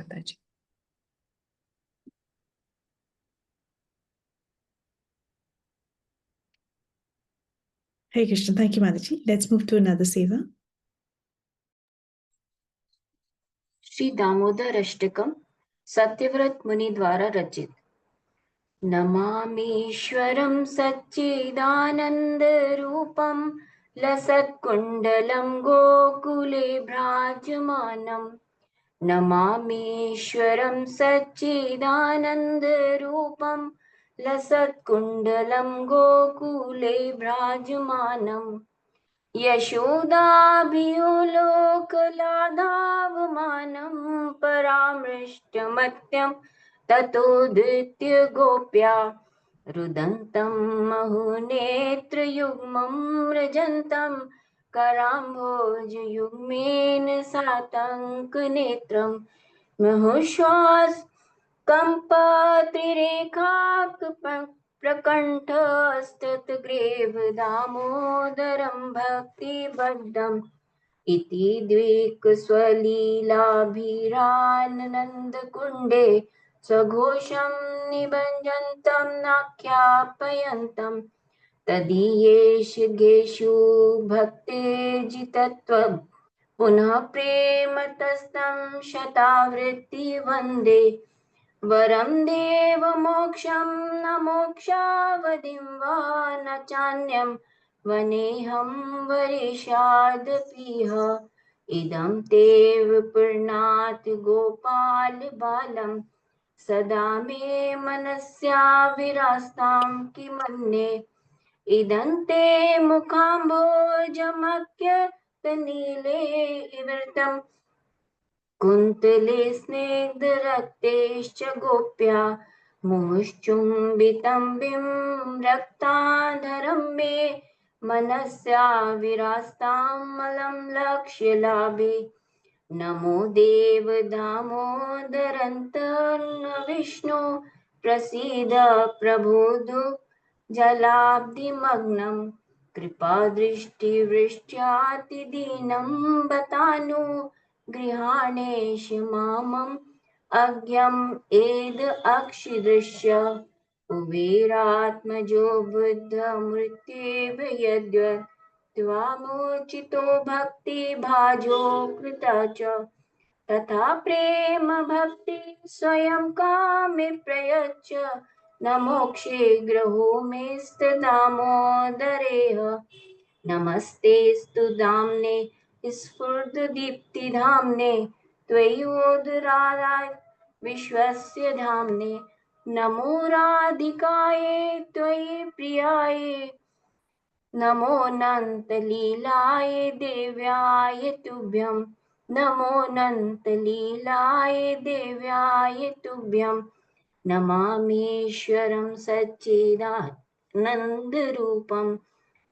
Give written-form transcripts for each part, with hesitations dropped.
माता ji. Hare Krishna. Thank you, Mataji. Let's move to another seva. Shri Damodar Ashtakam Satyavrat मुनि द्वारा रचित। नमामीश्वरं सच्चिदानंद रूपं लसत्कुंडलं गोकुले भ्राजमानम्। नमामीश्वरं सच्चिदानंद रूपं लसत्कुंडलं गोकुले भ्राजमानम्। यशोदाभिलोकलादावमानं परामृष्टमत्यं ततोदित्य गोप्या रुदन्तं महुनेत्रयुग्मं रजन्तं कराम्भोजयुग्मेन सातङ्कनेत्रं मुहुश्वास कम्पत्रिरेखाक प्रकण्ठस्तत्ग्रेव दामोदरं भक्तिबद्धम् इति द्विकस्वलीलाभिरानन्दकुण्डे स्वघोषं निभञ्जन्तं नाख्यापयन्तं तदीयेषु भक्तेर्जितत्वं पुनः प्रेमतस्तं शतावृत्ति वन्दे वरं देवमोक्षं न मोक्षावधिं वा न चान्यं वनेहं वरेशादपीह इदं ते विपूर्णात् गोपाल बालं सदा मे मनस्या विरास्तां किमन्ये इदं ते मुखाम्भोजमख्यतनीले इवृतं कुन्तले स्निग्धरक्तेश्च गोप्या मुहुश्चुम्बितं बिं रक्ताधरं मे मनस्या विरास्तामलं लक्ष्यलाभे नमो देव दामोदरन्तर्न विष्णु प्रसीद प्रबोधो जलाब्धिमग्नं कृपादृष्टिवृष्ट्यातिदीनं बतानु गृहाणेश मामम् अज्ञम् एद अक्षिदृश्य कुबेरात्मजो बुद्धमृत्येव यद्वत् त्वामोचितो भक्तिभाजो कृता च तथा प्रेम भक्ति स्वयं कामे प्रयच्छ न मोक्षे ग्रहो मेस्तदामोदरेह नमस्तेस्तु दाम्ने स्फुरद्दीप्तिधाम्ने त्वयोदराय विश्वस्य धाम्ने नमो राधिकायै त्वयि प्रियायै नमोऽनन्तलीलाय देव्याय तुभ्यं नमोऽनन्तलीलाय देव्याय तुभ्यं नमामीश्वरं सच्चिदानन्दरूपं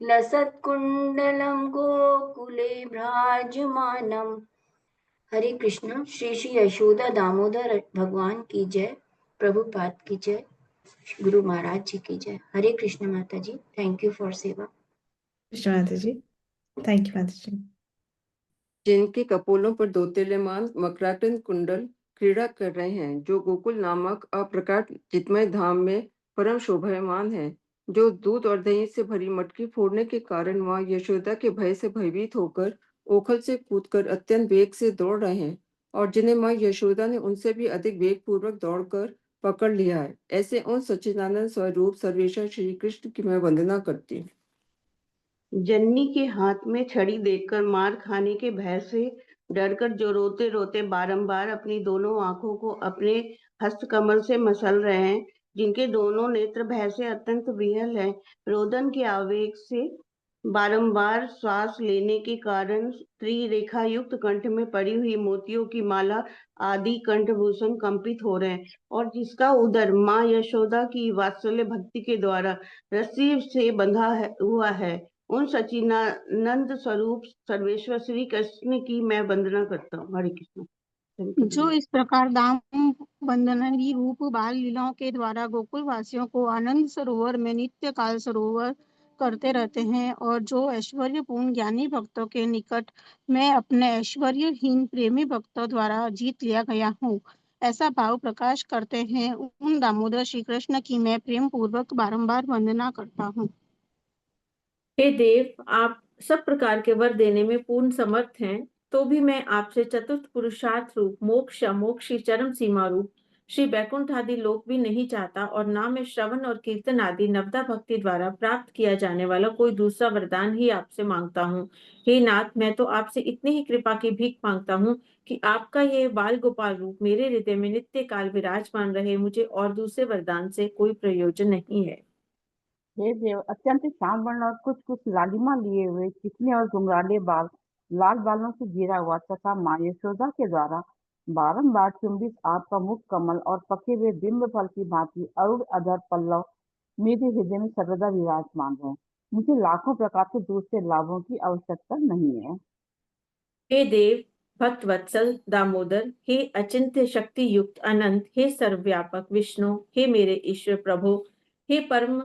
लसत्कुण्डलं गोकुले भ्राजमानम्। हरे कृष्ण। श्री श्री यशोदा दामोदर भगवान की जय, प्रभुपाद की जय, गुरु महाराज जी की जय। हरे कृष्ण माता जी। थैंक यू फॉर सेवा। कृष्ण माता जी। थैंक यू माता जी। जिनके कपोलों पर दोतेलेमान मकराटन कुंडल क्रीड़ा कर रहे हैं, जो गोकुल नामक अप्रकाट चितमय धाम में परम शोभायमान है, जो दूध और दही से भरी मटकी फोड़ने के कारण माँ यशोदा के भय से भयभीत होकर ओखल से कूदकर अत्यंत वेग से दौड़ रहे हैं, और जिन्हें माँ यशोदा ने उनसे भी अधिक वेग पूर्वक दौड़कर पकड़ लिया है, ऐसे उन सच्चिदानंद स्वरूप सर्वेश्वर श्री कृष्ण की मैं वंदना करती हूँ। जननी के हाथ में छड़ी देखकर मार खाने के भय से डरकर जो रोते रोते बारंबार अपनी दोनों आंखों को अपने हस्तकमल से मसल रहे हैं, जिनके दोनों नेत्र भय से अत्यंत विहल हैं, रोदन के आवेग से बारंबार श्वास लेने के कारण त्रिरेखा युक्त कंठ में पड़ी हुई मोतियों की माला आदि कंठभूषण कंपित हो रहे हैं, और जिसका उदर माँ यशोदा की वात्सल्य भक्ति के द्वारा रस्सी से बंधा हुआ है, उन सच्चिदानंद स्वरूप सर्वेश्वर श्री कृष्ण की मैं वंदना करता हूँ। हरे कृष्ण। जो इस प्रकार दाम बंदनरी रूप बाल लीलाओं के द्वारा गोकुल वासियों को आनंद सरोवर में नित्य काल सरोवर करते रहते हैं, और जो ऐश्वर्यपूर्ण ज्ञानी भक्तों के निकट मैं अपने ऐश्वर्यहीन प्रेमी भक्तों द्वारा जीत लिया गया हूँ, ऐसा भाव प्रकाश करते हैं, उन दामोदर श्री कृष्ण की मैं प्रेम पूर्वक बारंबार वंदना करता हूँ। हे देव, आप सब प्रकार के वर देने में पूर्ण समर्थ हैं, तो भी मैं आपसे चतुर्थ पुरुषार्थ रूप मोक्ष, मोक्ष की चरम सीमा रूप श्री बैकुंठ आदि लोक भी नहीं चाहता, और ना मैं श्रवण और कीर्तन आदि नवदा भक्ति द्वारा प्राप्त किया जाने वाला कोई दूसरा वरदान ही आपसे मांगता हूँ। हे नाथ, मैं तो आपसे इतनी ही कृपा की भीख मांगता हूँ कि आपका ये बाल गोपाल रूप मेरे हृदय में नित्य काल विराजमान रहे। मुझे और दूसरे वरदान से कोई प्रयोजन नहीं है। हे देव, अत्यंत शांत वर्ण और कुछ कुछ लालिमा लिए हुए चिकने और घुंघराले बाल, लाल बालों से घिरा हुआ तथा माँ यशोदा के द्वारा बारंबार चुंबित आपका मुख कमल और पके हुए बिंब फल की भांति अरुण अधर पल्लव मेरे हृदय में सर्वदा विराजमान है। मुझे लाखों प्रकार के दूसरे लाभों की आवश्यकता नहीं है। हे देव, भक्त वत्सल दामोदर, हे अचिंत्य शक्ति युक्त अनंत, हे सर्वव्यापक विष्णु, हे मेरे ईश्वर प्रभु, हे परम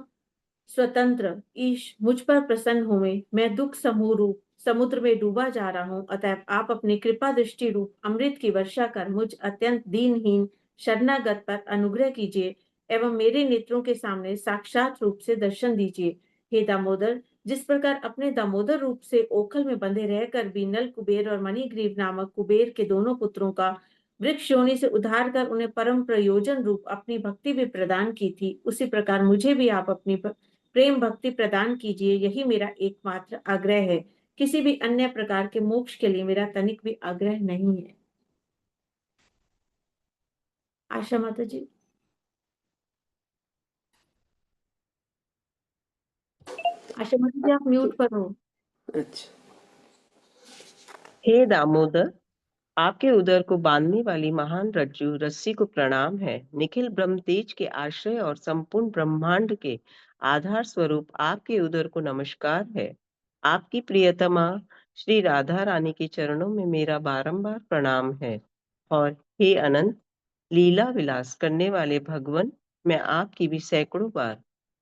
स्वतंत्र ईश, मुझ पर प्रसन्न हुए। मैं दुख समूह रूप समुद्र में डूबा जा रहा हूँ, अतएव आप अपनी कृपा दृष्टि रूप अमृत की वर्षा कर मुझ अत्यंत दीनहीन शरणागत पर अनुग्रह कीजिए एवं मेरे नेत्रों के सामने साक्षात रूप से दर्शन दीजिए। हे दामोदर, जिस प्रकार अपने दामोदर रूप से ओखल में बंधे रहकर भी नल कुबेर और मणिग्रीव नामक कुबेर के दोनों पुत्रों का वृक्ष योनि से उद्धार कर उन्हें परम प्रयोजन रूप अपनी भक्ति भी प्रदान की थी, उसी प्रकार मुझे भी आप अपनी प्रेम भक्ति प्रदान कीजिए। यही मेरा एकमात्र आग्रह है। किसी भी अन्य प्रकार के मोक्ष के लिए मेरा तनिक भी आग्रह नहीं है। आशा माता जी। आशा माता जी, आप म्यूट पर हो। अच्छा। हे दामोदर, आपके उदर को बांधने वाली महान रज्जु रस्सी को प्रणाम है। निखिल ब्रह्म तेज के आश्रय और संपूर्ण ब्रह्मांड के आधार स्वरूप आपके उदर को नमस्कार है। आपकी प्रियतमा श्री राधा रानी के चरणों में मेरा बारंबार प्रणाम है। और हे अनंत लीला विलास करने वाले भगवान, मैं आपकी भी सैकड़ों बार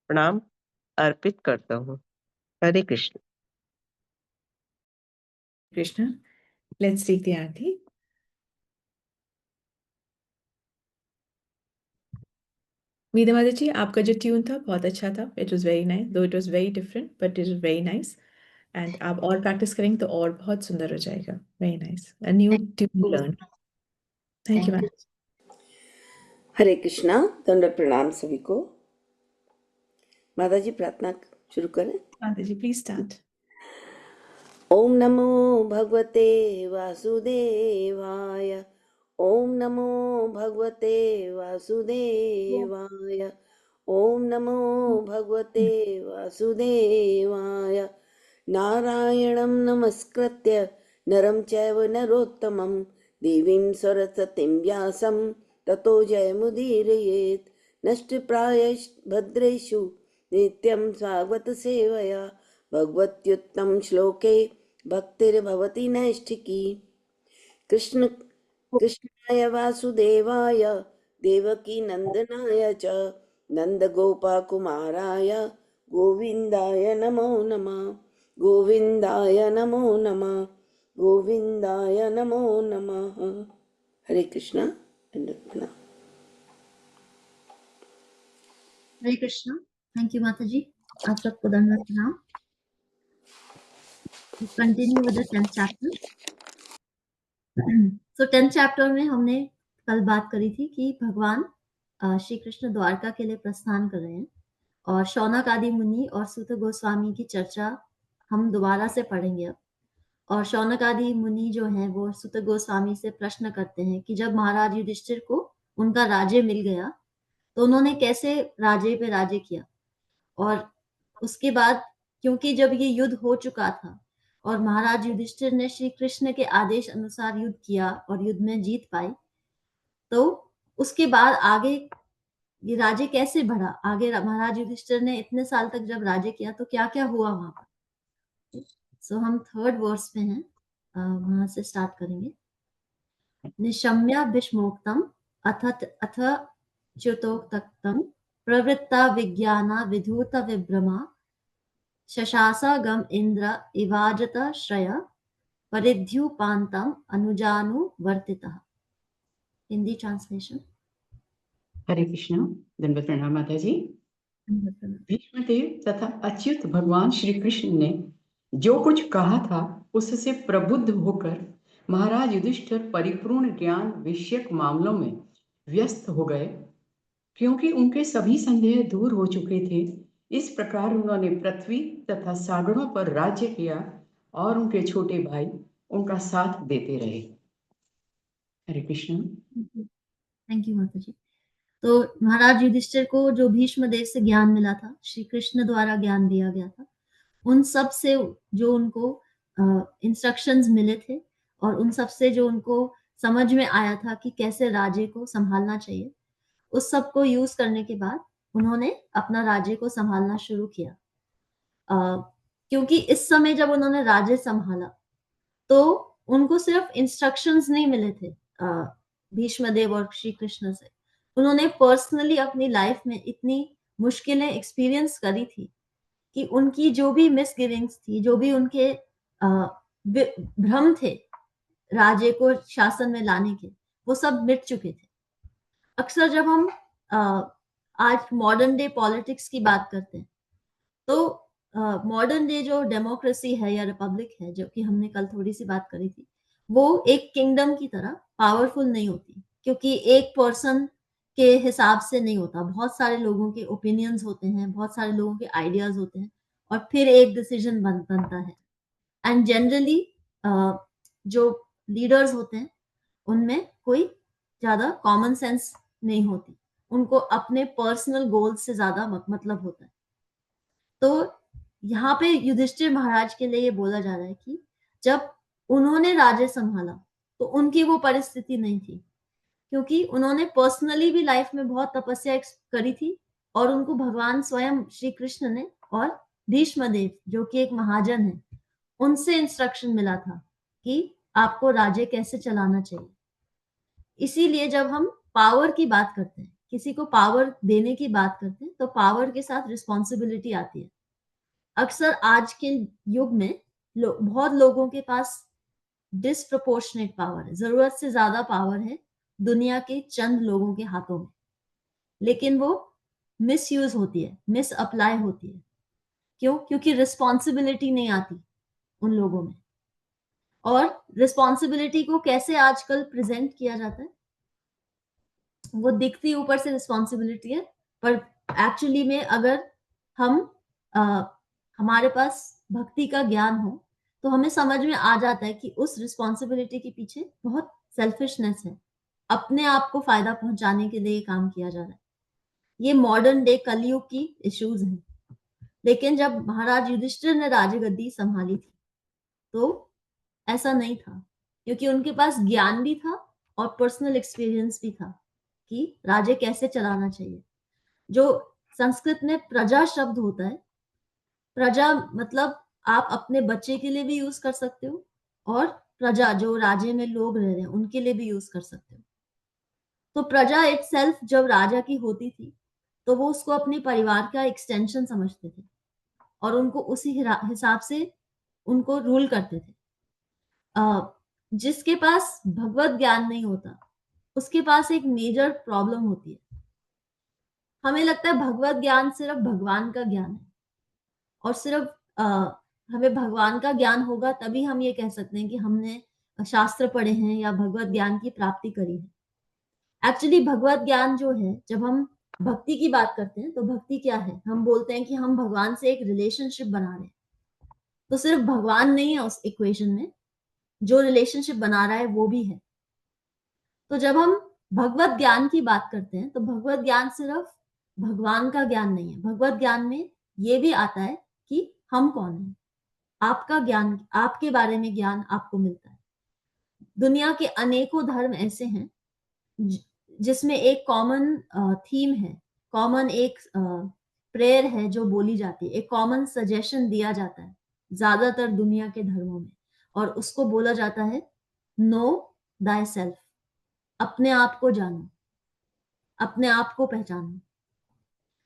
प्रणाम अर्पित करता हूँ। हरे Krishna. Krishna, let's take the aarti. Meera माता जी, आपका जो ट्यून था बहुत अच्छा था. इट वॉज वेरी नाइस, दो it was very different but it was very nice. And आप और प्रैक्टिस करेंगे तो और बहुत सुंदर हो जाएगा. Very nice, a new tune learn. Thank you ma'am. Hare Krishna, दंडवत प्रणाम सभी को। माता जी प्रार्थना शुरू करें। माता जी प्लीज स्टार्ट. ओम नमो भगवते वासुदेवाय। ओम नमो भगवते वासुदेवाय। ओम नमो भगवते वासुदेवाय। नारायणं नमस्कृत्य नरं चैव नरोत्तमं देवीं सरस्वतीं व्यासं ततो जयमुदीरयेत्। नष्टप्रायश्च भद्रेषु नित्यं स्वागत सेवया भगवत्युत्तम श्लोके भक्तिर्भवति नैष्ठिकी। कृष्णाय वासुदेवाय देवकी नंदनाय च नंदगोपकुमाराय गोविंदाय नमो नमः। गोविंदाय नमो नमः। गोविंदाय नमो नमः। हरे कृष्णा। हरे कृष्णा। थैंक यू माता जी, आप सबको दंडवत प्रणाम। Continue with the 10th chapter. So 10th chapter में हमने कल बात करी थी कि भगवान श्री कृष्ण द्वारका के लिए प्रस्थान कर रहे हैं, और शौनक आदि मुनि और सूत गोस्वामी की चर्चा हम दोबारा से पढ़ेंगे अब। और शौनक आदि मुनि जो हैं वो सूत गोस्वामी से प्रश्न करते हैं कि जब महाराज युधिष्ठिर को उनका राज्य मिल गया तो उन्होंने कैसे राज्य पे राज्य किया, और उसके बाद क्योंकि जब ये युद्ध हो चुका था और महाराज युधिष्ठिर ने श्री कृष्ण के आदेश अनुसार युद्ध किया और युद्ध में जीत पाई, तो उसके बाद आगे ये राज्य कैसे बढ़ा, आगे महाराज युधिष्ठिर ने इतने साल तक जब राज्य किया तो क्या क्या हुआ वहां पर। सो हम 3rd वर्स पे हैं, वहां से स्टार्ट करेंगे। निशम्य भीष्मोक्तम अथ च्युतोक्तम प्रवृत्ता विज्ञाना विधूत विभ्रमा शशासा गम इंद्र इवाजत श्रय परिध्युपान्तम अनुजानुवर्तितः। हिंदी ट्रांसलेशन। हरे कृष्णा, दंडवत प्रणाम माता जी। भीष्मदेव तथा अच्युत भगवान श्री कृष्ण ने जो कुछ कहा था उससे प्रबुद्ध होकर महाराज युधिष्ठिर परिपूर्ण ज्ञान विषयक मामलों में व्यस्त हो गए, क्योंकि उनके सभी संदेह दूर हो चुके थे। इस प्रकार उन्होंने पृथ्वी तथा सागरों पर राज्य किया और उनके छोटे भाई उनका साथ देते रहे। हरे कृष्ण। थैंक यू माता जी। तो महाराज युधिष्ठिर को जो भीष्म देव से ज्ञान मिला था, श्री कृष्ण द्वारा ज्ञान दिया गया था, उन सब से जो उनको इंस्ट्रक्शंस मिले थे और उन सब से जो उनको समझ में आया था कि कैसे राज्य को संभालना चाहिए, उस सब को यूज करने के बाद उन्होंने अपना राज्य को संभालना शुरू किया। क्योंकि इस समय जब उन्होंने राज्य संभाला तो उनको सिर्फ इंस्ट्रक्शंस नहीं मिले थे भीष्मदेव और श्री कृष्ण से, उन्होंने पर्सनली अपनी लाइफ में इतनी मुश्किलें एक्सपीरियंस करी थी कि उनकी जो भी मिसगिविंग्स थी, जो भी उनके भ्रम थे राज्य को शासन में लाने के, वो सब मिट चुके थे। अक्सर जब हम आज मॉडर्न डे पॉलिटिक्स की बात करते हैं तो मॉडर्न डे जो डेमोक्रेसी है या रिपब्लिक है, जो कि हमने कल थोड़ी सी बात करी थी, वो एक किंगडम की तरह पावरफुल नहीं होती, क्योंकि एक पर्सन के हिसाब से नहीं होता। बहुत सारे लोगों के ओपिनियंस होते हैं, बहुत सारे लोगों के आइडियाज होते हैं और फिर एक डिसीजन बनता है। एंड जनरली जो लीडर्स होते हैं उनमें कोई ज्यादा कॉमन सेंस नहीं होती, उनको अपने पर्सनल गोल्स से ज्यादा मतलब होता है। तो यहाँ पे युधिष्ठिर महाराज के लिए ये बोला जा रहा है कि जब उन्होंने राज्य संभाला तो उनकी वो परिस्थिति नहीं थी, क्योंकि उन्होंने पर्सनली भी लाइफ में बहुत तपस्या करी थी और उनको भगवान स्वयं श्री कृष्ण ने और भीष्मदेव जो कि एक महाजन है, उनसे इंस्ट्रक्शन मिला था कि आपको राज्य कैसे चलाना चाहिए। इसीलिए जब हम पावर की बात करते हैं, किसी को पावर देने की बात करते हैं, तो पावर के साथ रिस्पॉन्सिबिलिटी आती है। अक्सर आज के युग में बहुत लोगों के पास डिस्प्रपोर्शनेट पावर है, जरूरत से ज्यादा पावर है दुनिया के चंद लोगों के हाथों में, लेकिन वो मिसयूज होती है, मिस अप्लाई होती है। क्यों? क्योंकि रिस्पॉन्सिबिलिटी नहीं आती उन लोगों में। और रिस्पॉन्सिबिलिटी को कैसे आजकल प्रेजेंट किया जाता है, वो दिखती ऊपर से रिस्पॉन्सिबिलिटी है, पर एक्चुअली में अगर हम हमारे पास भक्ति का ज्ञान हो तो हमें समझ में आ जाता है कि उस रिस्पॉन्सिबिलिटी के पीछे बहुत सेल्फिशनेस है, अपने आप को फायदा पहुंचाने के लिए काम किया जा रहा है। ये मॉडर्न डे कलयुग की इश्यूज हैं। लेकिन जब महाराज युधिष्ठिर ने राजगद्दी संभाली थी तो ऐसा नहीं था, क्योंकि उनके पास ज्ञान भी था और पर्सनल एक्सपीरियंस भी था कि राज्य कैसे चलाना चाहिए। जो संस्कृत में प्रजा शब्द होता है, प्रजा मतलब आप अपने बच्चे के लिए भी यूज कर सकते हो और प्रजा जो राज्य में लोग रह रहे हैं उनके लिए भी यूज कर सकते हो। तो प्रजा इटसेल्फ जब राजा की होती थी तो वो उसको अपने परिवार का एक्सटेंशन समझते थे और उनको उसी हिसाब से उनको रूल करते थे। जिसके पास भगवत ज्ञान नहीं होता उसके पास एक मेजर प्रॉब्लम होती है। हमें लगता है भगवत ज्ञान सिर्फ भगवान का ज्ञान है और सिर्फ हमें भगवान का ज्ञान होगा तभी हम ये कह सकते हैं कि हमने शास्त्र पढ़े हैं या भगवत ज्ञान की प्राप्ति करी है। एक्चुअली भगवत ज्ञान जो है, जब हम भक्ति की बात करते हैं तो भक्ति क्या है, हम बोलते हैं कि हम भगवान से एक रिलेशनशिप बना रहे हैं। तो सिर्फ भगवान नहीं है उस इक्वेशन में, जो रिलेशनशिप बना रहा है वो भी है। तो जब हम भगवत ज्ञान की बात करते हैं तो भगवत ज्ञान सिर्फ भगवान का ज्ञान नहीं है। भगवत ज्ञान में ये भी आता है कि हम कौन हैं, आपका ज्ञान, आपके बारे में ज्ञान आपको मिलता है। दुनिया के अनेकों धर्म ऐसे हैं जिसमें एक कॉमन थीम है, कॉमन एक प्रेयर है जो बोली जाती है, एक कॉमन सजेशन दिया जाता है ज्यादातर दुनिया के धर्मों में, और उसको बोला जाता है नो दाई सेल्फ, अपने आप को जानो, अपने आप को पहचानो।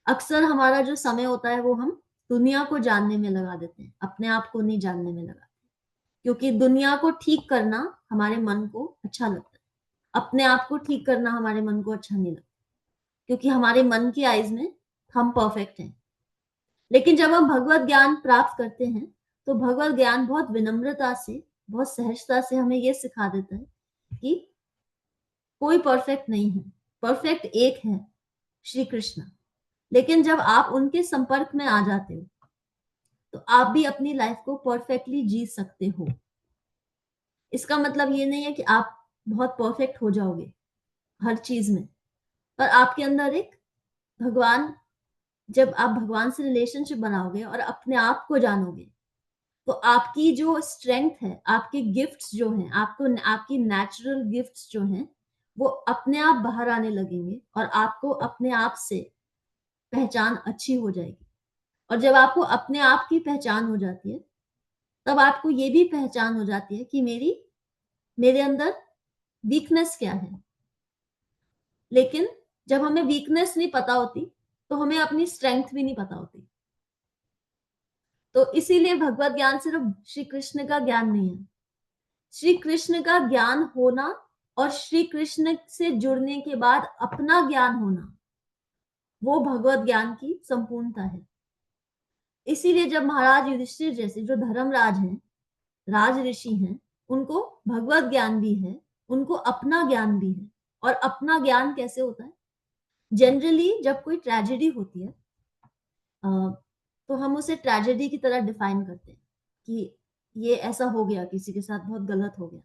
अक्सर हमारा जो समय होता है वो हम दुनिया को जानने में लगा देते हैं, अपने आप को नहीं जानने में लगाते, क्योंकि दुनिया को ठीक करना हमारे मन को अच्छा लगता है। अपने आप को ठीक करना हमारे मन को अच्छा नहीं लगता, क्योंकि हमारे मन की आइज में हम परफेक्ट हैं। लेकिन जब हम भगवत ज्ञान प्राप्त करते हैं तो भगवत ज्ञान बहुत विनम्रता से, बहुत सहजता से हमें ये सिखा देता है कि कोई परफेक्ट नहीं है, परफेक्ट एक है, श्री कृष्ण। लेकिन जब आप उनके संपर्क में आ जाते हो तो आप भी अपनी लाइफ को परफेक्टली जी सकते हो। इसका मतलब ये नहीं है कि आप बहुत परफेक्ट हो जाओगे हर चीज में, पर आपके अंदर एक भगवान, जब आप भगवान से रिलेशनशिप बनाओगे और अपने आप को जानोगे तो आपकी जो स्ट्रेंथ है, आपके गिफ्ट्स जो हैं, आपकी नेचुरल गिफ्ट्स जो हैं, वो अपने आप बाहर आने लगेंगे और आपको अपने आप से पहचान अच्छी हो जाएगी। और जब आपको अपने आप की पहचान हो जाती है तब आपको ये भी पहचान हो जाती है कि मेरे अंदर वीकनेस क्या है। लेकिन जब हमें वीकनेस नहीं पता होती तो हमें अपनी स्ट्रेंथ भी नहीं पता होती। तो इसीलिए भगवत ज्ञान सिर्फ श्री कृष्ण का ज्ञान नहीं है, श्री कृष्ण का ज्ञान होना और श्री कृष्ण से जुड़ने के बाद अपना ज्ञान होना, वो भगवत ज्ञान की संपूर्णता है। इसीलिए जब महाराज युधिष्ठिर जैसे जो धर्मराज हैं, राज ऋषि हैं, उनको भगवत ज्ञान भी है, उनको अपना ज्ञान भी है। और अपना ज्ञान कैसे होता है? जनरली जब कोई ट्रेजेडी होती है तो हम उसे ट्रेजेडी की तरह डिफाइन करते हैं कि ये ऐसा हो गया, किसी के साथ बहुत गलत हो गया।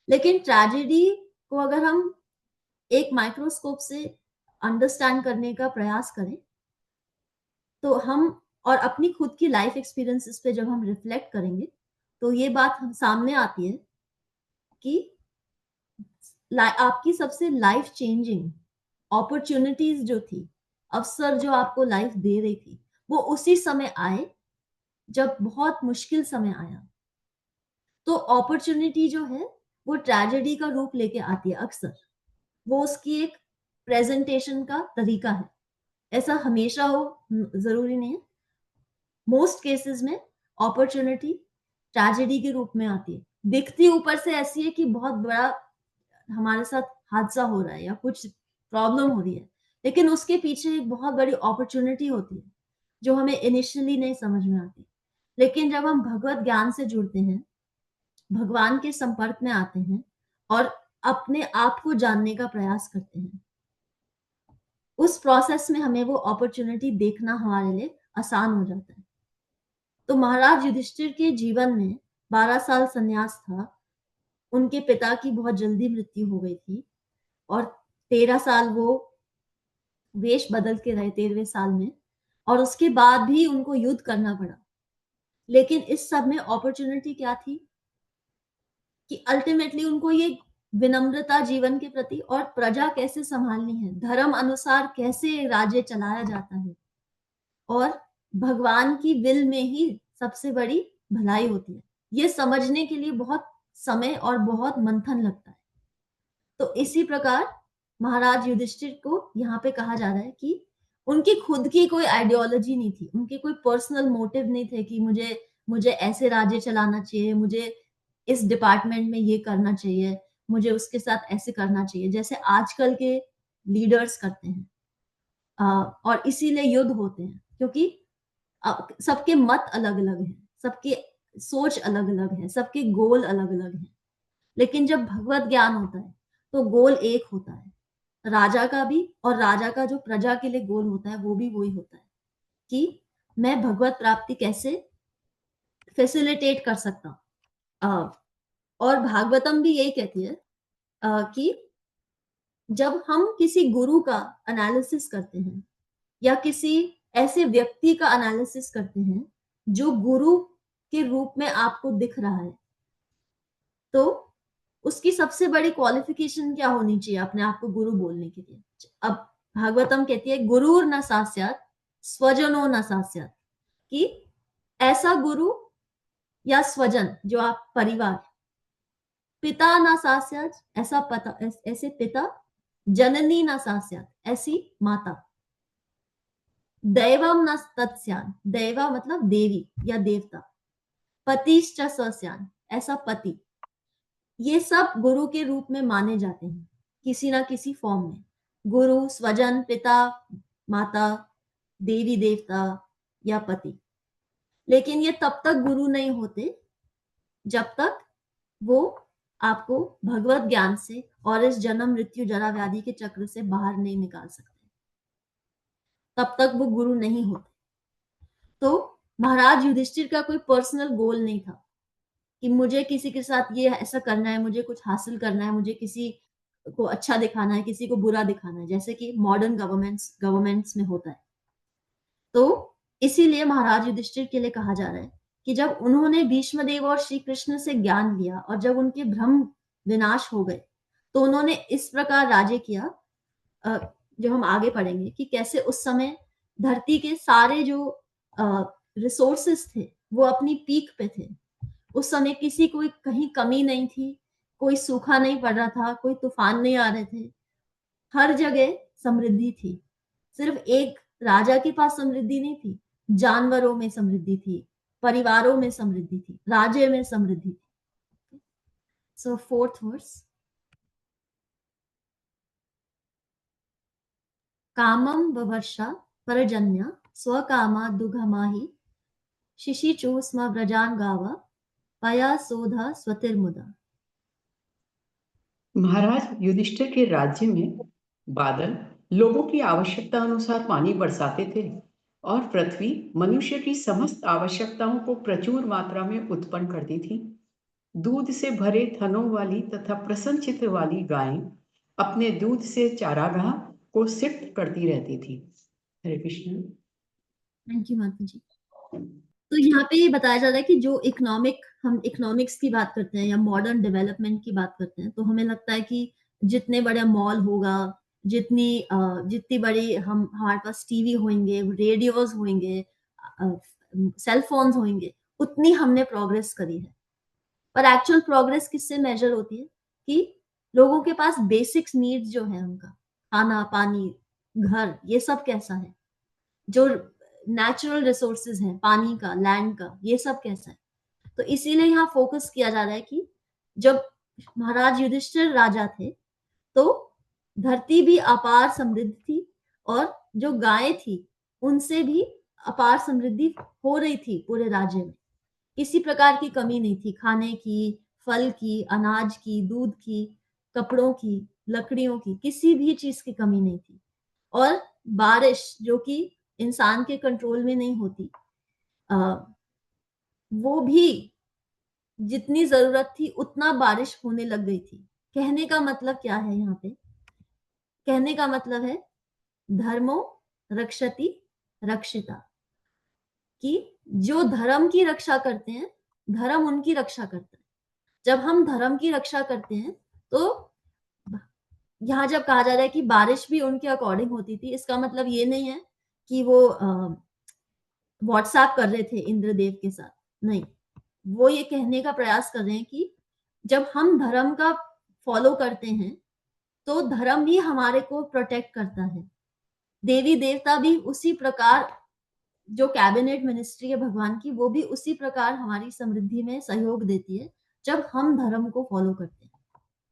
लेकिन ट्रेजेडी को अगर हम एक माइक्रोस्कोप से अंडरस्टैंड करने का प्रयास करें तो हम, और अपनी खुद की लाइफ एक्सपीरियंसेस पे जब हम रिफ्लेक्ट करेंगे तो ये बात सामने आती है कि आपकी सबसे लाइफ चेंजिंग अपॉर्चुनिटीज जो थी, अवसर जो आपको लाइफ दे रही थी, वो उसी समय आए जब बहुत मुश्किल समय आया। तो अपॉर्चुनिटी जो है वो ट्रेजेडी का रूप लेके आती है अक्सर, वो उसकी एक प्रेजेंटेशन का तरीका है। ऐसा हमेशा हो जरूरी नहीं है। मोस्ट केसेस में अपॉर्चुनिटी ट्रेजेडी के रूप में आती है, दिखती ऊपर से ऐसी है कि बहुत बड़ा हमारे साथ हादसा हो रहा है या कुछ प्रॉब्लम हो रही है, लेकिन उसके पीछे एक बहुत बड़ी अपॉर्चुनिटी होती है जो हमें इनिशियली नहीं समझ में आती। लेकिन जब हम भगवत ज्ञान से जुड़ते हैं, भगवान के संपर्क में आते हैं और अपने आप को जानने का प्रयास करते हैं, उस प्रोसेस में हमें वो अपॉर्चुनिटी देखना हमारे लिए आसान हो जाता है। तो महाराज युधिष्ठिर के जीवन में 12 साल संन्यास था, उनके पिता की बहुत जल्दी मृत्यु हो गई थी और 13 साल वो वेश बदल के रहे 13वें साल में, और उसके बाद भी उनको युद्ध करना पड़ा। लेकिन इस सब में अपॉर्चुनिटी क्या थी कि अल्टीमेटली उनको ये विनम्रता जीवन के प्रति और प्रजा कैसे संभालनी है, धर्म अनुसार कैसे राज्य चलाया जाता है, और भगवान की विल में ही सबसे बड़ी भलाई होती है, ये समझने के लिए बहुत समय और बहुत मंथन लगता है। तो इसी प्रकार महाराज युधिष्ठिर को यहाँ पे कहा जा रहा है कि उनकी खुद की कोई आइडियोलॉजी नहीं थी, उनके कोई पर्सनल मोटिव नहीं थे कि मुझे ऐसे राज्य चलाना चाहिए, मुझे इस डिपार्टमेंट में ये करना चाहिए, मुझे उसके साथ ऐसे करना चाहिए जैसे आजकल के लीडर्स करते हैं। और इसीलिए युद्ध होते हैं क्योंकि सबके मत अलग अलग हैं, सबकी सोच अलग अलग है, सबके गोल अलग अलग हैं। लेकिन जब भगवत ज्ञान होता है तो गोल एक होता है, राजा का भी, और राजा का जो प्रजा के लिए गोल होता है वो भी वही होता है कि मैं भगवत प्राप्ति कैसे फैसिलिटेट कर सकता हूँ। और भागवतम भी यही कहती है कि जब हम किसी गुरु का एनालिसिस करते हैं या किसी ऐसे व्यक्ति का एनालिसिस करते हैं जो गुरु के रूप में आपको दिख रहा है, तो उसकी सबसे बड़ी क्वालिफिकेशन क्या होनी चाहिए अपने आप को गुरु बोलने के लिए? अब भागवतम कहती है गुरुर न सास्यात् स्वजनो न सास्यात्, कि ऐसा गुरु या स्वजन जो आप परिवार, पिता न सास्यात् ऐसा पता, ऐसे पिता, जननी न सास्यात् ऐसी माता, दैवम न तत्स्यात्, दैवा मतलब देवी या देवता, पतिश्च सस्यात् ऐसा पति, ये सब गुरु के रूप में माने जाते हैं। किसी ना किसी फॉर्म में, गुरु, स्वजन, पिता, माता, देवी देवता या पति। लेकिन ये तब तक गुरु नहीं होते जब तक वो आपको भगवत ज्ञान से और इस जन्म मृत्यु जरा व्याधि के चक्र से बाहर नहीं निकाल सकते, तब तक वो गुरु नहीं होते। तो महाराज युधिष्ठिर का कोई पर्सनल गोल नहीं था कि मुझे किसी के साथ ये ऐसा करना है, मुझे कुछ हासिल करना है, मुझे किसी को अच्छा दिखाना है, किसी को बुरा दिखाना है, जैसे कि मॉडर्न गवर्नमेंट्स में होता है। तो इसीलिए महाराज युधिष्ठिर के लिए कहा जा रहा है कि जब उन्होंने भीष्मदेव और श्री कृष्ण से ज्ञान लिया और जब उनके भ्रम विनाश हो गए, तो उन्होंने इस प्रकार राज्य किया, जो हम आगे पढ़ेंगे कि कैसे उस समय धरती के सारे जो रिसोर्सेस थे वो अपनी पीक पे थे। उस समय किसी को कहीं कमी नहीं थी, कोई सूखा नहीं पड़ रहा था, कोई तूफान नहीं आ रहे थे, हर जगह समृद्धि थी। सिर्फ एक राजा के पास समृद्धि नहीं थी, जानवरों में समृद्धि थी, परिवारों में समृद्धि थी, राज्य में समृद्धि थी। सो फोर्थ वर्स, कामं ववर्षा परजन्या स्वकामा दुघमाहि शिशिचु स्म व्रजान गावा पया सोधा स्वतिर्मुदा। महाराज युधिष्ठिर के राज्य में बादल लोगों की आवश्यकता अनुसार पानी बरसाते थे और पृथ्वी मनुष्य की समस्त आवश्यकताओं को प्रचुर मात्रा में उत्पन्न करती थी। दूध से भरे थनों वाली तथा प्रसन्न चित्त वाली गायें अपने दूध से चारागाह को सिक्त करती रहती थी। हरे कृष्ण। थैंक यू माता जी। तो यहाँ पे ये बताया जा रहा है कि जो हम इकोनॉमिक्स की बात करते हैं या मॉडर्न डेवलपमेंट की बात करते हैं, तो हमें लगता है कि जितने बड़े मॉल होगा, जितनी बड़ी हमारे पास टीवी होंगे, रेडियोज होंगे, सेल फोन्स होंगे, उतनी हमने प्रोग्रेस करी है। पर एक्चुअल प्रोग्रेस किससे मेजर होती है कि लोगों के पास बेसिक्स नीड्स जो है, उनका खाना, पानी, घर, ये सब कैसा है, जो नेचुरल रिसोर्सेज हैं, पानी का, लैंड का, ये सब कैसा है। तो इसीलिए यहाँ फोकस किया जा रहा है कि जब महाराज युधिष्ठिर राजा थे तो धरती भी अपार समृद्ध थी और जो गायें थी उनसे भी अपार समृद्धि हो रही थी पूरे राज्य में। किसी प्रकार की कमी नहीं थी, खाने की, फल की, अनाज की, दूध की, कपड़ों की, लकड़ियों की, किसी भी चीज की कमी नहीं थी। और बारिश जो कि इंसान के कंट्रोल में नहीं होती, वो भी जितनी जरूरत थी उतना बारिश होने लग गई थी। कहने का मतलब क्या है यहाँ पे? कहने का मतलब है धर्मो रक्षति रक्षिता, कि जो धर्म की रक्षा करते हैं, धर्म उनकी रक्षा करता है। जब हम धर्म की रक्षा करते हैं तो यहाँ जब कहा जा रहा है कि बारिश भी उनके अकॉर्डिंग होती थी, इसका मतलब ये नहीं है कि वो व्हाट्सएप कर रहे थे इंद्रदेव के साथ, नहीं। वो ये कहने का प्रयास कर रहे हैं कि जब हम धर्म का फॉलो करते हैं तो धर्म भी हमारे को प्रोटेक्ट करता है। देवी देवता भी उसी प्रकार, जो कैबिनेट मिनिस्ट्री है भगवान की, वो भी उसी प्रकार हमारी समृद्धि में सहयोग देती है जब हम धर्म को फॉलो करते हैं।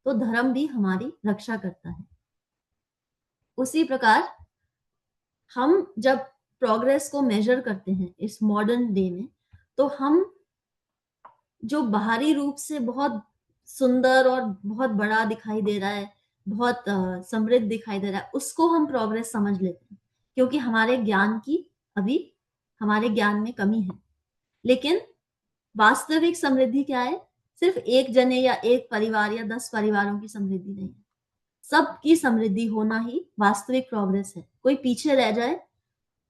तो धर्म भी हमारी रक्षा करता है। उसी प्रकार हम जब प्रोग्रेस को मेजर करते हैं इस मॉडर्न डे में, तो हम जो बाहरी रूप से बहुत सुंदर और बहुत बड़ा दिखाई दे रहा है, बहुत समृद्ध दिखाई दे रहा है, उसको हम प्रोग्रेस समझ लेते हैं, क्योंकि हमारे ज्ञान में कमी है। लेकिन वास्तविक समृद्धि क्या है? सिर्फ एक जने या एक परिवार या 10 परिवारों की समृद्धि नहीं है। सबकी समृद्धि होना ही वास्तविक प्रोग्रेस है। कोई पीछे रह जाए,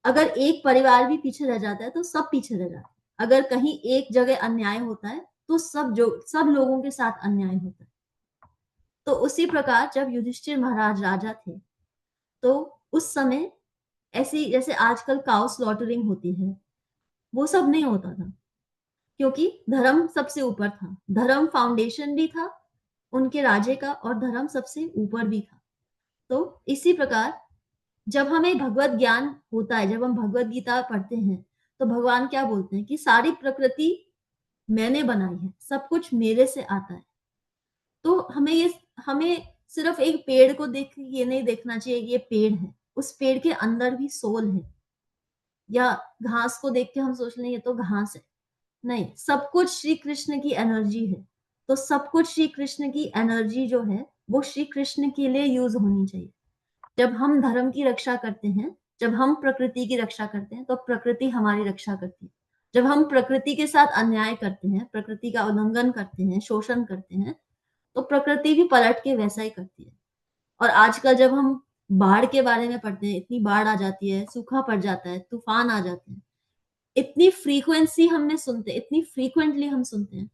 अगर एक परिवार भी पीछे रह जाता है तो सब पीछे रह जाते हैं। अगर कहीं एक जगह अन्याय होता है तो सब लोगों के साथ अन्याय होता है। तो उसी प्रकार जब युधिष्ठिर महाराज राजा थे तो उस समय ऐसी जैसे आजकल काउ स्लॉटरिंग होती है, वो सब नहीं होता था, क्योंकि धर्म सबसे ऊपर था। धर्म फाउंडेशन भी था उनके राज्य का और धर्म सबसे ऊपर भी था। तो इसी प्रकार जब हमें भगवत ज्ञान होता है, जब हम भगवत गीता पढ़ते हैं, तो भगवान क्या बोलते हैं कि सारी प्रकृति मैंने बनाई है, सब कुछ मेरे से आता है। तो हमें सिर्फ एक पेड़ को देख के ये नहीं देखना चाहिए ये पेड़ है, उस पेड़ के अंदर भी सोल है। या घास को देख के हम सोच लें ये तो घास है, नहीं, सब कुछ श्री कृष्ण की एनर्जी है। तो सब कुछ श्री कृष्ण की एनर्जी जो है वो श्री कृष्ण के लिए यूज होनी चाहिए। जब हम धर्म की रक्षा करते हैं, जब हम प्रकृति की रक्षा करते हैं, तो प्रकृति हमारी रक्षा करती है। जब हम प्रकृति के साथ अन्याय करते हैं, प्रकृति का उल्लंघन करते हैं, शोषण करते हैं, तो प्रकृति भी पलट के वैसा ही करती है। और आजकल जब हम बाढ़ के बारे में पढ़ते हैं, इतनी बाढ़ आ जाती है, सूखा पड़ जाता है, तूफान आ जाते हैं, इतनी फ्रीक्वेंसी हमने सुनते, इतनी फ्रीक्वेंटली हम सुनते हैं,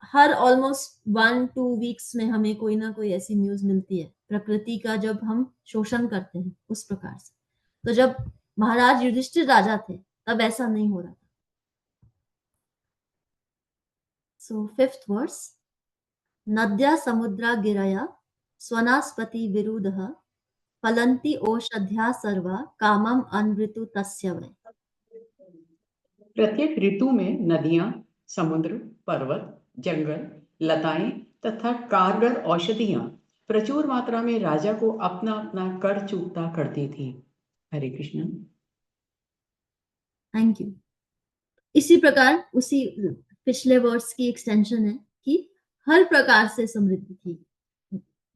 हर ऑलमोस्ट 1-2 वीक्स में हमें कोई ना कोई ऐसी न्यूज मिलती है प्रकृति का जब हम शोषण करते हैं उस प्रकार से। तो जब महाराज युधिष्ठिर राजा थे तब ऐसा नहीं हो रहा था। सो 5th वर्स, नद्या समुद्रा गिरया स्वनास्पति विरुदः फलन्ति ओषध्या सर्वा कामम अनृतु तस्य वै। प्रत्येक ऋतु में नदियां, समुद्र, पर्वत, जंगल, लताएं तथा कारगर औषधियां प्रचुर मात्रा में राजा को अपना अपना कर चूकता करती थी। हरे कृष्ण। Thank you. इसी प्रकार उसी पिछले वर्ड्स की एक्सटेंशन है कि हर प्रकार से समृद्धि थी,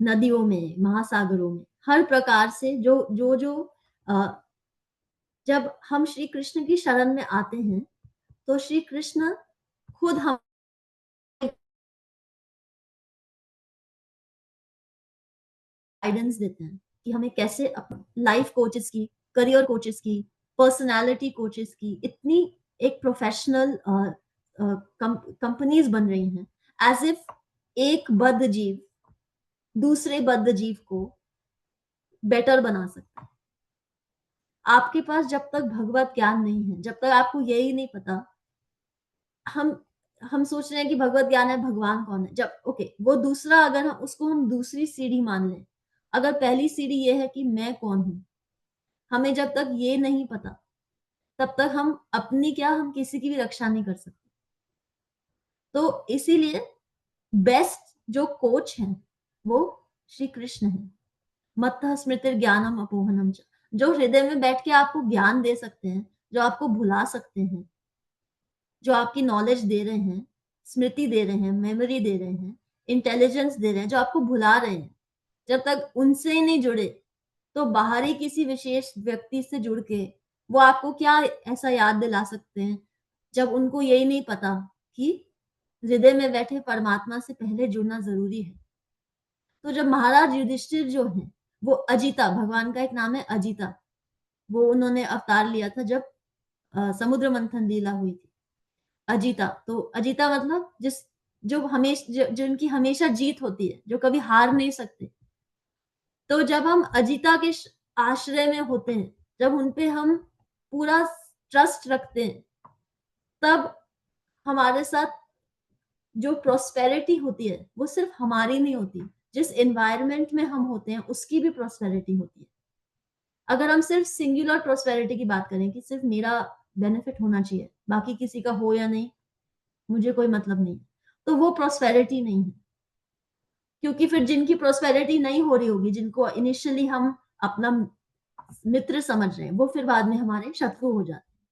नदियों में, महासागरों में, हर प्रकार से जो जब हम श्री कृष्ण की शरण में आते हैं तो श्री कृष्ण खुद हम गाइडेंस देते हैं कि हमें कैसे लाइफ कोचेस की, करियर कोचेस की, पर्सनालिटी कोचेस की, इतनी एक प्रोफेशनल कंपनीज बन रही हैं एज इफ एक बद्ध जीव दूसरे बद्ध जीव को बेटर बना सकता है। आपके पास जब तक भगवत ज्ञान नहीं है, जब तक आपको यही नहीं पता, हम सोच रहे हैं कि भगवत ज्ञान है, भगवान कौन है, जब ओके वो दूसरा, अगर हम उसको हम दूसरी सीढ़ी मान लें, अगर पहली सीढ़ी ये है कि मैं कौन हूं, हमें जब तक ये नहीं पता तब तक हम अपनी क्या, हम किसी की भी रक्षा नहीं कर सकते। तो इसीलिए बेस्ट जो कोच हैं वो श्री कृष्ण है। मत्तः स्मृतिर ज्ञानम अपोहनम च, जो हृदय में बैठ के आपको ज्ञान दे सकते हैं, जो आपको भुला सकते हैं, जो आपकी नॉलेज दे रहे हैं, स्मृति दे रहे हैं, मेमोरी दे रहे हैं, इंटेलिजेंस दे रहे हैं, जो आपको भुला रहे हैं, जब तक उनसे ही नहीं जुड़े तो बाहरी किसी विशेष व्यक्ति से जुड़ के वो आपको क्या ऐसा याद दिला सकते हैं जब उनको यही नहीं पता कि हृदय में बैठे परमात्मा से पहले जुड़ना जरूरी है। तो जब महाराज युधिष्ठिर जो हैं वो अजिता, भगवान का एक नाम है अजिता, वो उन्होंने अवतार लिया था जब समुद्र मंथन लीला हुई थी। अजिता, तो अजिता मतलब जिनकी हमेशा जीत होती है, जो कभी हार नहीं सकते। तो जब हम अजिता के आश्रय में होते हैं, जब उनपे हम पूरा ट्रस्ट रखते हैं, तब हमारे साथ जो प्रोस्पेरिटी होती है वो सिर्फ हमारी नहीं होती, जिस एनवायरनमेंट में हम होते हैं उसकी भी प्रोस्पेरिटी होती है। अगर हम सिर्फ सिंगुलर प्रोस्पेरिटी की बात करें कि सिर्फ मेरा बेनिफिट होना चाहिए, बाकी किसी का हो या नहीं मुझे कोई मतलब नहीं, तो वो प्रोस्पेरिटी नहीं है। क्योंकि फिर जिनकी प्रोस्पेरिटी नहीं हो रही होगी, जिनको इनिशियली हम अपना मित्र समझ रहे हैं, वो फिर बाद में हमारे शत्रु हो जाते हैं।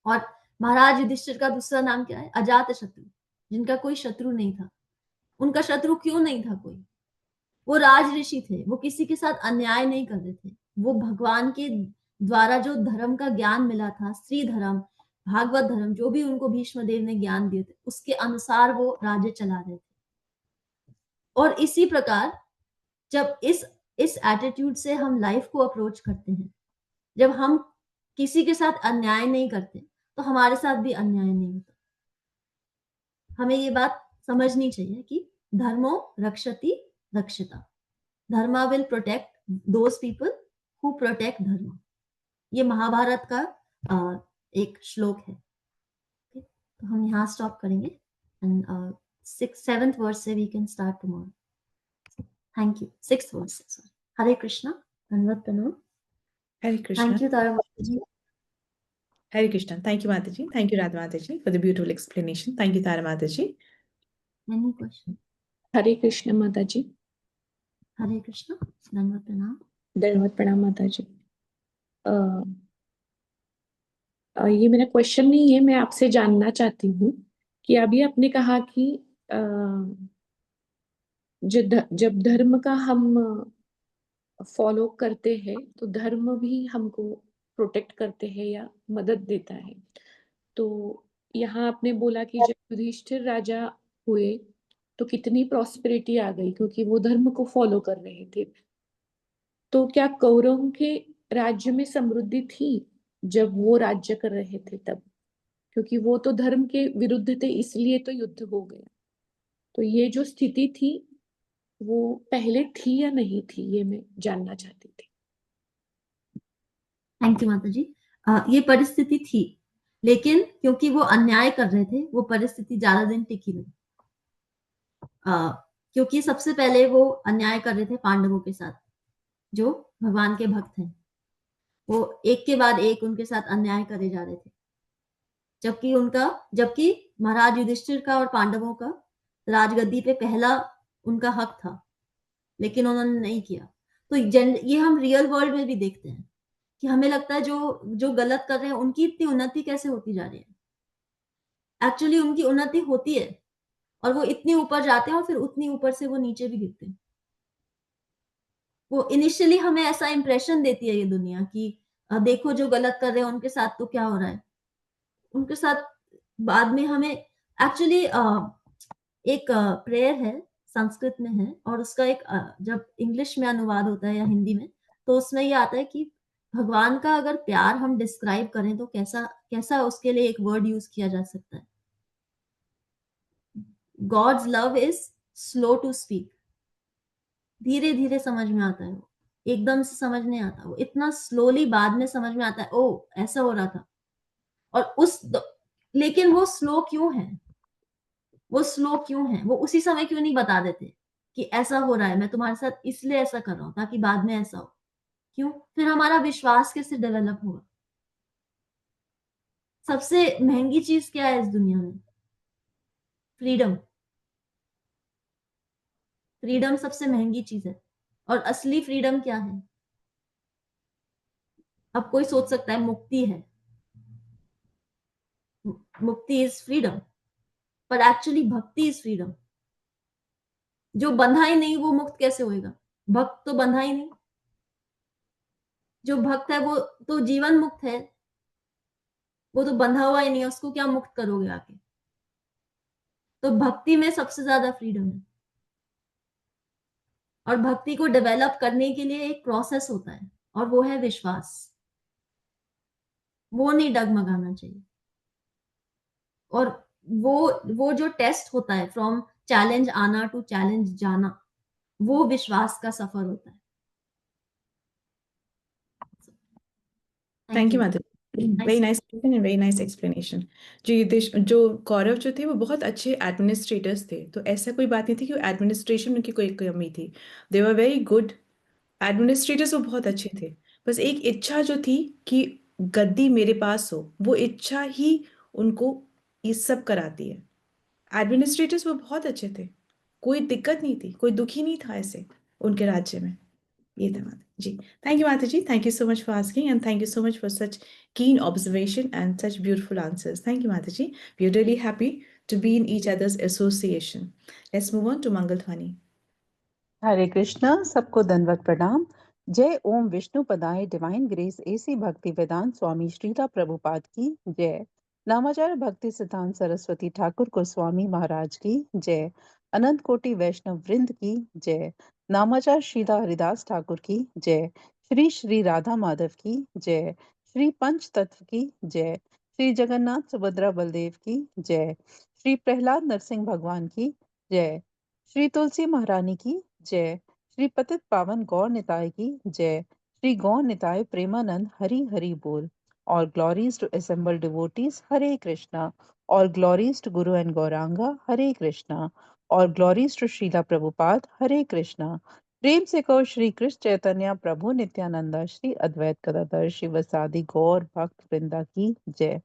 और महाराज युधिष्ठिर का दूसरा नाम क्या है? अजात शत्रु, जिनका कोई शत्रु नहीं था। उनका शत्रु क्यों नहीं था कोई? वो राज ऋषि थे, वो किसी के साथ अन्याय नहीं कर रहे थे, वो भगवान के द्वारा जो धर्म का ज्ञान मिला था, स्त्री धर्म, भागवत धर्म, जो भी उनको भीष्म देव ने ज्ञान दिए थे, उसके अनुसार वो राज्य चला रहे थे। और इसी प्रकार जब इस एटीट्यूड से हम लाइफ को अप्रोच करते हैं, जब हम किसी के साथ अन्याय नहीं करते, तो हमारे साथ भी अन्याय नहीं होता। हमें ये बात समझनी चाहिए कि धर्मो रक्षति रक्षिता, dharma will protect those people who protect dharma. ये महाभारत का एक श्लोक है। तो हम यहाँ स्टॉप करेंगे एंड 7th वर्स से we can start tomorrow. Thank you. 6th verse से, सॉरी। हरे कृष्णा, धन्यवाद प्रणाम। हरे कृष्णा। थैंक यू तारा माता ji. Hare Krishna. Thank you, Mataji. Thank you, Radha Mataji, for the beautiful explanation. Thank you, Tara Mataji. Any question? हरे कृष्ण माता जी। हरे कृष्ण, दंडवत प्रणाम। दंडवत प्रणाम माता जी। ये मेरा क्वेश्चन नहीं है, मैं आपसे जानना चाहती हूँ कि अभी आपने कहा कि अ, जब धर्म का हम फॉलो करते हैं तो धर्म भी हमको प्रोटेक्ट करते हैं या मदद देता है। तो यहाँ आपने बोला कि जब युधिष्ठिर राजा हुए तो कितनी प्रॉस्पेरिटी आ गई क्योंकि वो धर्म को फॉलो कर रहे थे। तो क्या कौरवों के राज्य में समृद्धि थी जब वो राज्य कर रहे थे तब? क्योंकि वो तो धर्म के विरुद्ध थे इसलिए तो युद्ध हो गया। तो ये जो स्थिति थी वो पहले थी या नहीं थी, ये मैं जानना चाहती थी। थैंक यू माता जी। ये परिस्थिति थी, लेकिन क्योंकि वो अन्याय कर रहे थे, वो परिस्थिति ज्यादा दिन टिकी नहीं। क्योंकि सबसे पहले वो अन्याय कर रहे थे पांडवों के साथ, जो भगवान के भक्त हैं। वो एक के बाद एक उनके साथ अन्याय करे जा रहे थे, जबकि महाराज युधिष्ठिर का और पांडवों का राजगद्दी पे पहला उनका हक था, लेकिन उन्होंने नहीं किया। तो ये हम रियल वर्ल्ड में भी देखते हैं कि हमें लगता है जो गलत कर रहे हैं उनकी इतनी उन्नति कैसे होती जा रही है। एक्चुअली उनकी उन्नति होती है और वो इतनी ऊपर जाते हैं और फिर उतनी ऊपर से वो नीचे भी गिरते हैं। वो इनिशियली हमें ऐसा इंप्रेशन देती है ये दुनिया कि देखो जो गलत कर रहे हैं उनके साथ तो क्या हो रहा है, उनके साथ बाद में हमें एक्चुअली एक प्रेयर है, संस्कृत में है, और उसका एक जब इंग्लिश में अनुवाद होता है या हिंदी में, तो उसमें ये आता है कि भगवान का अगर प्यार हम डिस्क्राइब करें तो कैसा कैसा उसके लिए एक वर्ड यूज किया जा सकता है। God's love is slow to speak. धीरे धीरे समझ में आता है, वो एकदम से समझ नहीं आता, वो इतना स्लोली बाद में समझ में आता है, ओ ऐसा हो रहा था। और लेकिन वो स्लो क्यों है, वो उसी समय क्यों नहीं बता देते कि ऐसा हो रहा है, मैं तुम्हारे साथ इसलिए ऐसा कर रहा हूं ताकि बाद में ऐसा हो। क्यों? फिर हमारा विश्वास कैसे डेवलप होगा? सबसे महंगी चीज क्या है इस दुनिया में? फ्रीडम। फ्रीडम सबसे महंगी चीज है। और असली फ्रीडम क्या है? अब कोई सोच सकता है मुक्ति है, मुक्ति इज फ्रीडम, पर एक्चुअली भक्ति इज फ्रीडम। जो बंधा ही नहीं वो मुक्त कैसे होएगा? भक्त तो बंधा ही नहीं। जो भक्त है वो तो जीवन मुक्त है, वो तो बंधा हुआ ही नहीं है, उसको क्या मुक्त करोगे आके? तो भक्ति में सबसे ज्यादा फ्रीडम है। और भक्ति को डेवलप करने के लिए एक प्रोसेस होता है और वो है विश्वास। वो नहीं डगमगाना चाहिए। और वो जो टेस्ट होता है, फ्रॉम चैलेंज आना टू चैलेंज जाना, वो विश्वास का सफर होता है। थैंक यू माता जी, very nice question and very nice explanation. जो कौरव जो थे वो बहुत अच्छे एडमिनिस्ट्रेटर्स थे, तो ऐसा कोई बात नहीं थी कि एडमिनिस्ट्रेशन में उनकी कोई कमी थी। दे वर वेरी गुड एडमिनिस्ट्रेटर्स, वो बहुत अच्छे थे। बस एक इच्छा जो थी कि गद्दी मेरे पास हो, वो इच्छा ही उनको ये सब कराती है। एडमिनिस्ट्रेटर्स वो बहुत अच्छे थे, कोई दिक्कत नहीं थी, कोई दुखी नहीं था ऐसे उनके राज्य में। ये था माता जी। थैंक यू माता जी, thank you so much for asking and thank you so much for such keen observation and such beautiful answers. Thank you माता जी. We are really happy to be in each other's association. Let's move on to Mangalthwani. हरे कृष्णा, सबको दंडवत प्रणाम। जय ओम Vishnu पदाय divine grace AC भक्ति वेदांत स्वामी श्रीला प्रभुपाद की जय। नामाचार्य भक्ति सिद्धांत सरस्वती ठाकुर को स्वामी महाराज की जय। अनंत कोटि वैष्णव वृंद की जय। नामाचार्य श्रीला हरिदास ठाकुर की जय। श्री श्री राधा माधव की जय। श्री पंच तत्व की जय। श्री जगन्नाथ सुभद्रा बलदेव की जय। श्री प्रहलाद नरसिंह भगवान की जय। श्री तुलसी महारानी की जय। श्री पतित पावन गौर निताय की जय। श्री गौर निताय प्रेमानंद हरि हरि बोल। All glories to assembled devotees, Hare Krishna. All glories to Guru and Gauranga, Hare Krishna. All glories to Srila Prabhupada, Hare Krishna. प्रेम से कहो श्री कृष्ण चैतन्य प्रभु नित्यानंदा श्री अद्वैत गदाधर शिवसादि गौर भक्त वृंदा की जय।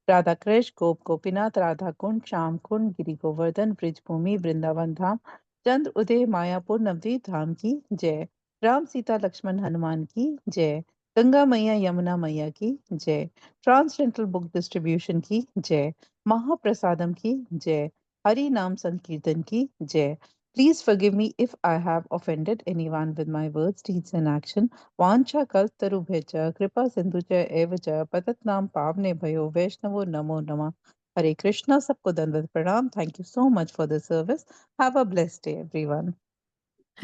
राधा कृष्ण गोप गोपीनाथ राधा कुंड श्याम कुंड गिरि गोवर्धन ब्रिज भूमि वृंदावन धाम चंद्र उदय मायापुर नवद्वीप धाम की जय। राम सीता लक्ष्मण हनुमान की जय। गंगा मैया यमुना मैया की जय। ट्रांसडेंटल बुक डिस्ट्रीब्यूशन की जय। महाप्रसादम की जय। हरि नाम संकीर्तन की जय। Please forgive me if I have offended anyone with my words, deeds, and action. Vancha kaltarubhecha kripa sindhucha evacha patatnam pavne bhayo vaishnavo namo namah. Hare Krishna, sabko dandat pranam. Thank you so much for the service. Have a blessed day, everyone.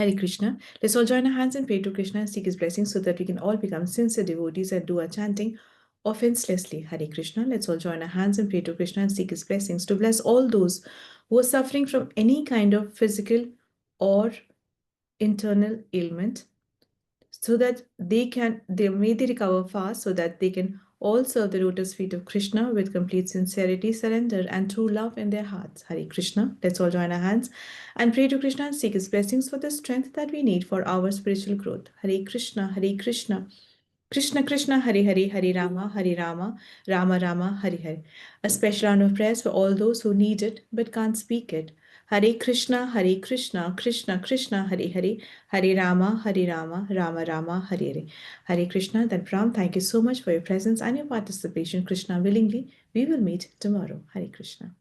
Hare Krishna. Let's all join our hands and pray to Krishna and seek his blessings so that we can all become sincere devotees and do our chanting offenselessly. Hare Krishna. Let's all join our hands and pray to Krishna and seek his blessings to bless all those who are suffering from any kind of physical or internal ailment, so that may they recover fast, so that they can all serve the lotus feet of Krishna with complete sincerity, surrender, and true love in their hearts. Hare Krishna. Let's all join our hands and pray to Krishna and seek his blessings for the strength that we need for our spiritual growth. Hare Krishna, Hare Krishna, Krishna Krishna, Hare Hare, Hare Rama, Hare Rama, Rama Rama, Hare Hare. A special round of prayers for all those who need it but can't speak it. Hare Krishna, Hare Krishna, Krishna Krishna, Hare Hare, Hare Rama, Hare Rama, Rama Rama, Hare Hare. Hare Krishna. Then Pram, thank you so much for your presence and your participation. Krishna willingly, we will meet tomorrow. Hare Krishna.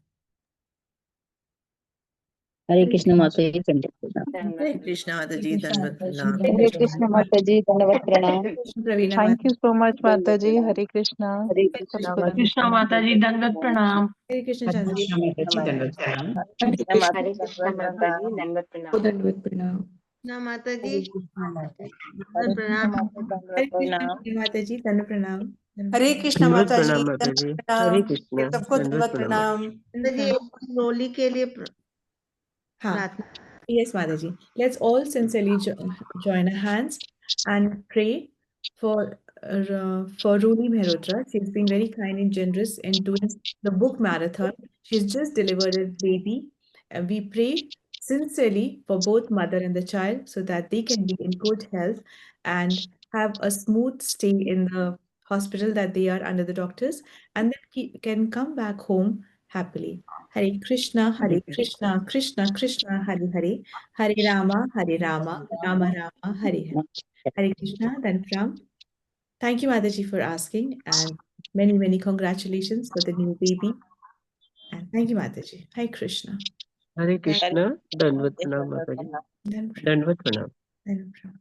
हरे कृष्ण माता जी दंडवत प्रणाम। हरे कृष्णा माता जी दंडवत प्रणाम। Hare Krishna, Mataji, Dandavat Pranam. Pravina Thank you so much, Mataji. Hare Krishna. Hare Krishna Sabko माता dandat जी pranam. माता जी दंडवत प्रणाम। Hare Krishna हरे Chandra. कृष्णा माता जी दंडवत प्रणाम। हरे कृष्णा माता हरे जी कृष्णा दंडवत माता जी प्रणाम। दंडवत प्रणाम। दंडवत प्रणाम। कृष्णा माता जी हरे कृष्णा माता जी हरे प्रणाम। कृष्णा माता जी Hare दंडवत Krishna प्रणाम। Mataji, Danda Pranam. हरे कृष्ण दंडवत माता जी प्रणाम माता जी। दंडवत हरे प्रणाम। कृष्णा सबको दंडवत दंडवत प्रणाम। प्रणाम। माता जी रोली के लिए हाँ. प्रार्थना। Yes, Mataji. Let's all sincerely join our hands and pray for Rumi Mehrotra. She's been very kind and generous in doing the book marathon. She's just delivered a baby. We pray sincerely for both mother and the child so that they can be in good health and have a smooth stay in the hospital that they are under the doctors, and then can come back home happily. Hare Krishna, Krishna Krishna, Hare Hare, Hare Rama, Rama Rama, Hare Hare. Hare Krishna. Then from, thank you, Mataji, for asking, and many, many congratulations for the new baby. And thank you, Mataji. Hare Krishna. हरे कृष्णा दंडवत प्रणाम माता जी। Then दंडवत प्रणाम। from.